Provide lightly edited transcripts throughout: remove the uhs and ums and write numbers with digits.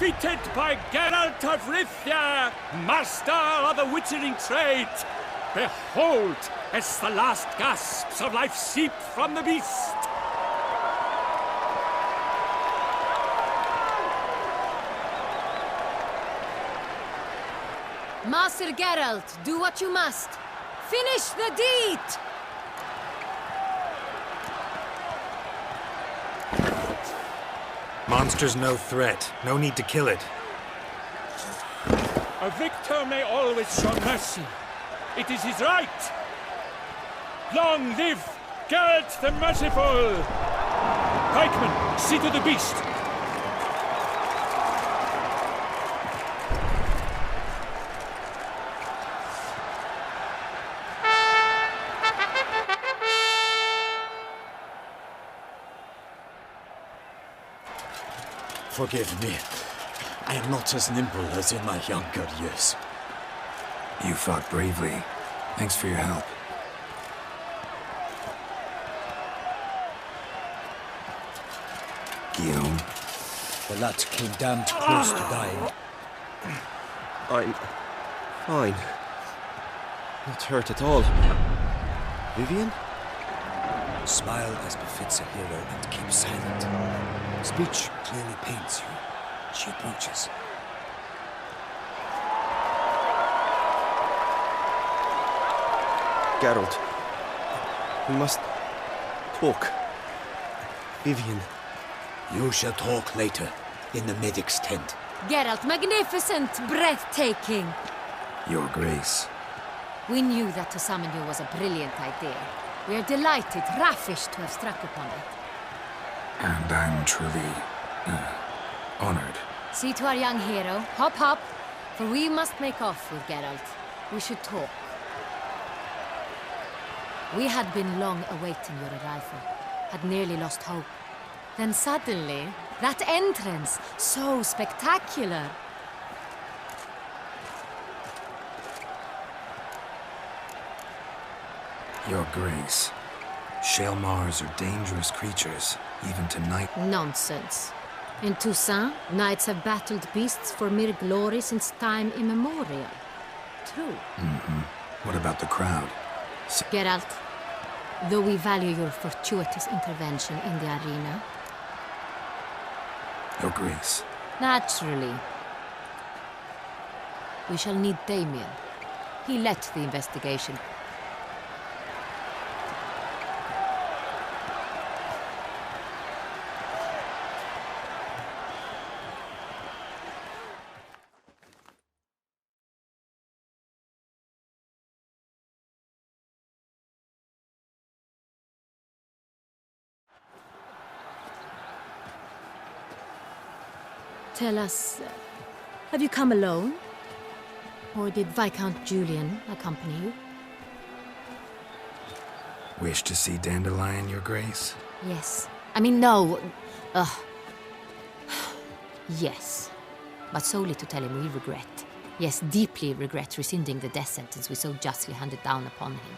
defeated by Geralt of Rivia, master of the witchering trade. Behold, as the last gasps of life seep from the beast. Master Geralt, do what you must. Finish the deed! Monster's no threat. No need to kill it. A victor may always show mercy. It is his right. Long live Geralt the Merciful! Pikeman, see to the beast. Forgive me. I am not as nimble as in my younger years. You fought bravely. Thanks for your help. Guillaume. The lad came damned close to dying. I'm fine. Not hurt at all. Vivian? Smile as befits a hero and keep silent. Speech clearly pains you. She approaches. Geralt. We must talk. Vivian. You shall talk later, in the medic's tent. Geralt, magnificent, breathtaking. Your Grace. We knew that to summon you was a brilliant idea. We are delighted, ravished to have struck upon it. And I'm truly, honored. See to our young hero. Hop, hop. For we must make off with Geralt. We should talk. We had been long awaiting your arrival. Had nearly lost hope. Then suddenly, that entrance, so spectacular. Your Grace. Shaelmars are dangerous creatures, even tonight. Nonsense. In Toussaint, knights have battled beasts for mere glory since time immemorial. True. What about the crowd? Geralt, though we value your fortuitous intervention in the arena... Your Grace. Naturally. We shall need Damien. He led the investigation. Tell us, have you come alone? Or did Viscount Julian accompany you? Wish to see Dandelion, Your Grace? Yes. I mean, no. Yes. But solely to tell him we regret. Yes, deeply regret rescinding the death sentence we so justly handed down upon him.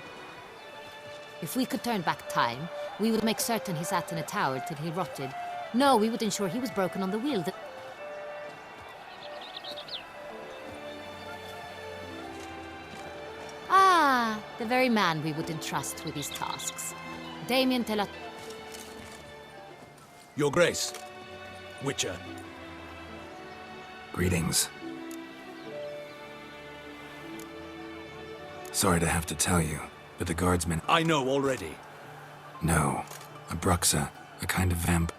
If we could turn back time, we would make certain he sat in a tower till he rotted. No, we would ensure he was broken on the wheel. The very man we would entrust with these tasks. Damien Telat... Your Grace. Witcher. Greetings. Sorry to have to tell you, but the guardsmen... I know already. No. A Bruxa, a kind of vamp.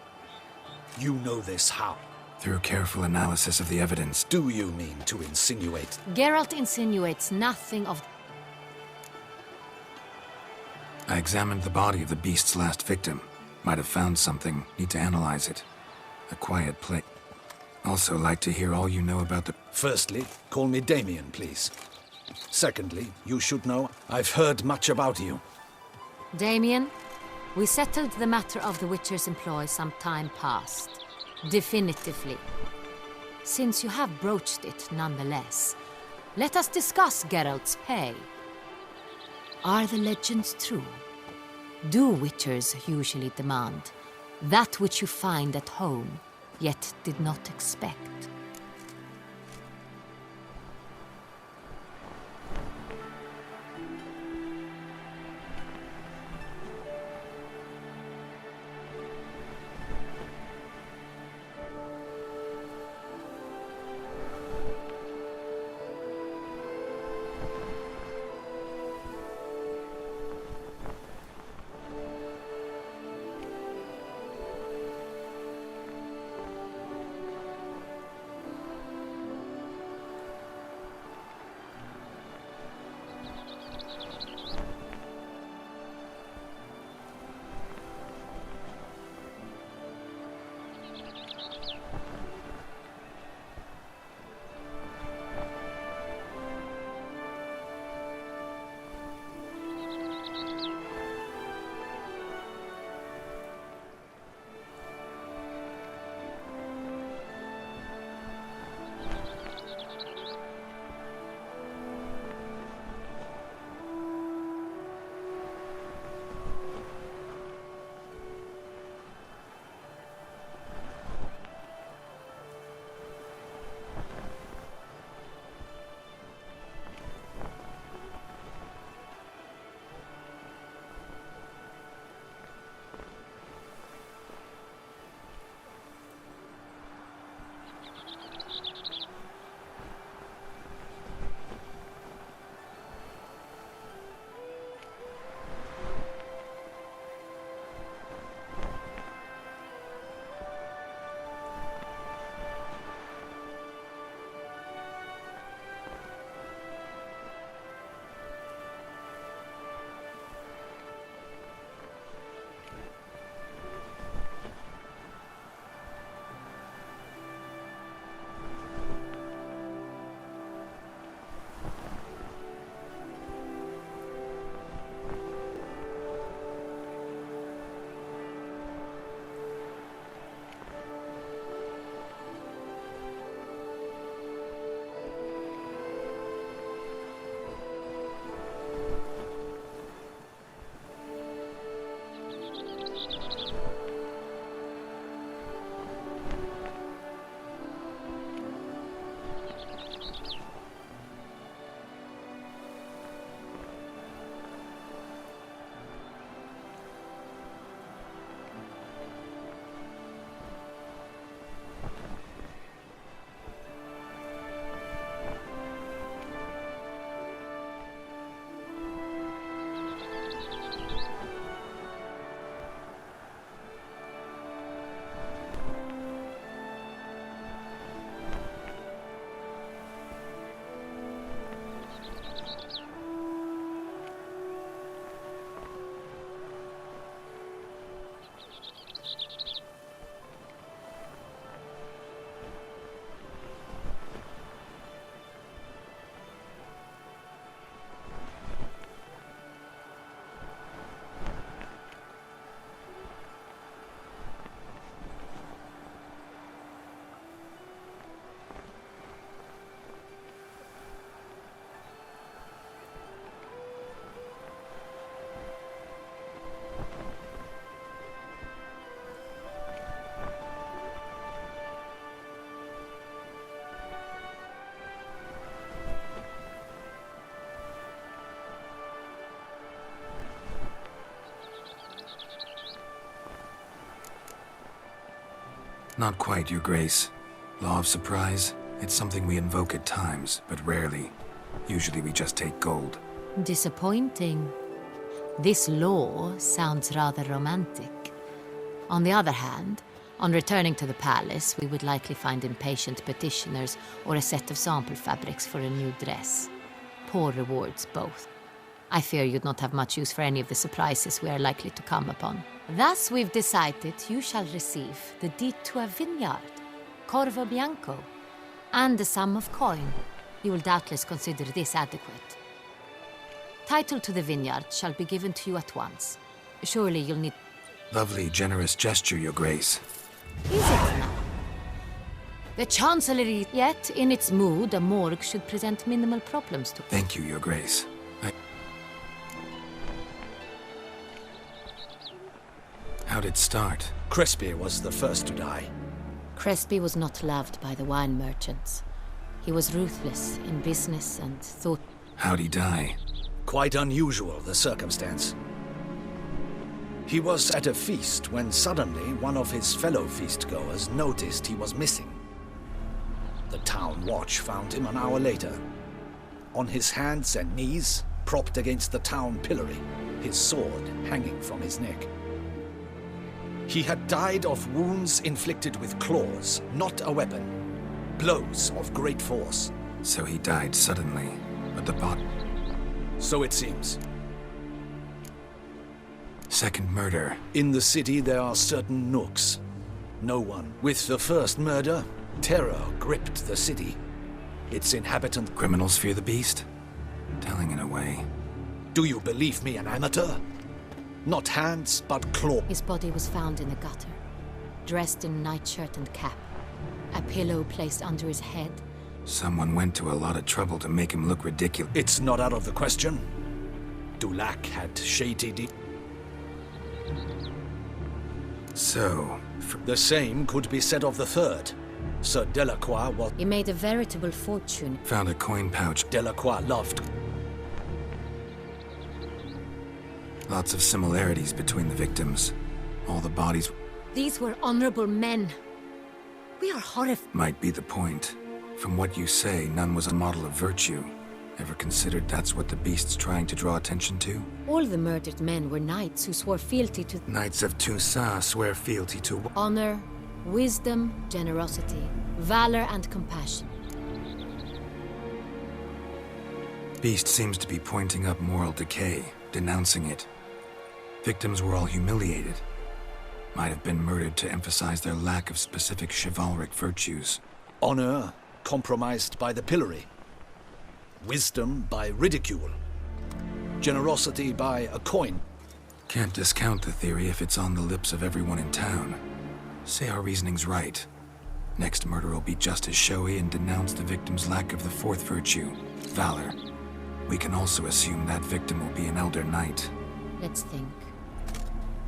You know this how? Through careful analysis of the evidence. Do you mean to insinuate? Geralt insinuates nothing of... I examined the body of the beast's last victim. Might have found something. Need to analyze it. A quiet place. Also like to hear all you know about the... Firstly, call me Damien, please. Secondly, you should know I've heard much about you. Damien, we settled the matter of the Witcher's employ some time past. Definitively. Since you have broached it nonetheless, let us discuss Geralt's pay. Are the legends true? Do Witchers usually demand that which you find at home, yet did not expect? Not quite, Your Grace. Law of surprise, it's something we invoke at times, but rarely. Usually we just take gold. Disappointing. This law sounds rather romantic. On the other hand, on returning to the palace, we would likely find impatient petitioners or a set of sample fabrics for a new dress. Poor rewards, both. I fear you'd not have much use for any of the surprises we are likely to come upon. Thus, we've decided you shall receive the deed to a vineyard, Corvo Bianco, and a sum of coin. You will doubtless consider this adequate. Title to the vineyard shall be given to you at once. Surely you'll need... Lovely, generous gesture, Your Grace. Is it now? The Chancellery, yet in its mood, a morgue should present minimal problems to... Thank you, Your Grace. How'd it start? Crespi was the first to die. Crespi was not loved by the wine merchants. He was ruthless in business and thought... How'd he die? Quite unusual, the circumstance. He was at a feast when suddenly one of his fellow feastgoers noticed he was missing. The town watch found him an hour later. On his hands and knees, propped against the town pillory, his sword hanging from his neck. He had died of wounds inflicted with claws, not a weapon. Blows of great force. So he died suddenly, but the bot... So it seems. Second murder. In the city there are certain nooks. No one. With the first murder, terror gripped the city. Its inhabitants... Criminals fear the beast? Telling in a way. Do you believe me an amateur? Not hands, but claw. His body was found in the gutter, dressed in nightshirt and cap. A pillow placed under his head. Someone went to a lot of trouble to make him look ridiculous. It's not out of the question. Dulac had shady So... The same could be said of the third. Sir Delacroix was... He made a veritable fortune. Found a coin pouch. Delacroix loved... Lots of similarities between the victims. All the bodies... These were honorable men. We are horrified. Might be the point. From what you say, none was a model of virtue. Ever considered that's what the beast's trying to draw attention to? All the murdered men were knights who swore fealty to... Knights of Toussaint swear fealty to... honor, wisdom, generosity, valor, and compassion. Beast seems to be pointing up moral decay, denouncing it. Victims were all humiliated. Might have been murdered to emphasize their lack of specific chivalric virtues. Honor compromised by the pillory. Wisdom by ridicule. Generosity by a coin. Can't discount the theory if it's on the lips of everyone in town. Say our reasoning's right. Next murder will be just as showy and denounce the victim's lack of the fourth virtue, valor. We can also assume that victim will be an elder knight. Let's think.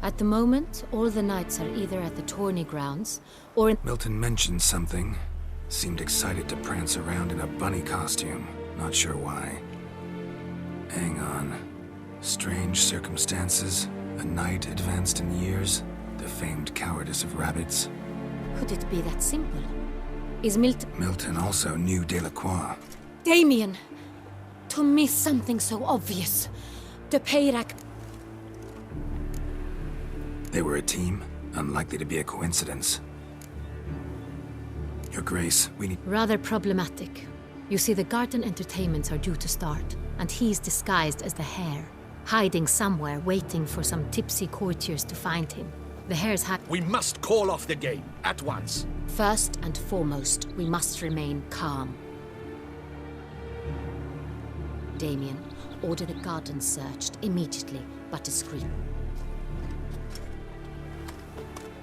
At the moment, all the knights are either at the tourney grounds or in... Milton mentioned something. Seemed excited to prance around in a bunny costume. Not sure why. Hang on. Strange circumstances. A knight advanced in years. The famed cowardice of rabbits. Could it be that simple? Is Milton... Milton also knew Delacroix. Damien! To miss something so obvious. The Peyrac... They were a team. Unlikely to be a coincidence. Your Grace, we need... Rather problematic. You see, the garden entertainments are due to start, and he's disguised as the hare, hiding somewhere, waiting for some tipsy courtiers to find him. The hare's We must call off the game, at once. First and foremost, we must remain calm. Damien, order the garden searched immediately, but discreet.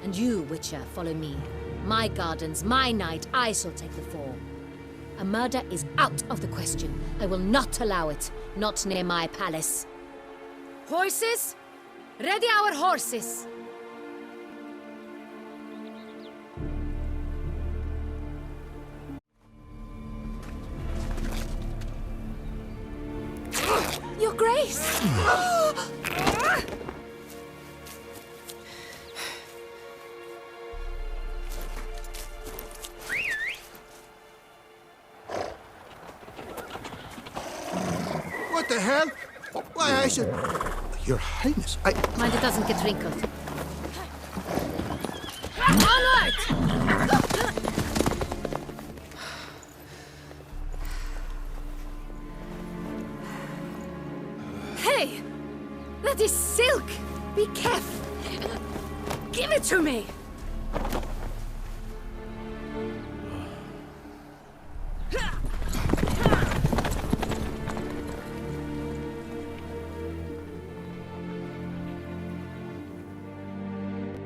And you, Witcher, follow me. My gardens, my night, I shall take the fall. A murder is out of the question. I will not allow it. Not near my palace. Horses? Ready our horses! Your Grace! What the hell? Why, I should... Your Highness, I... Mind it doesn't get wrinkled. Onward! Hey! That is silk! Be careful! Give it to me!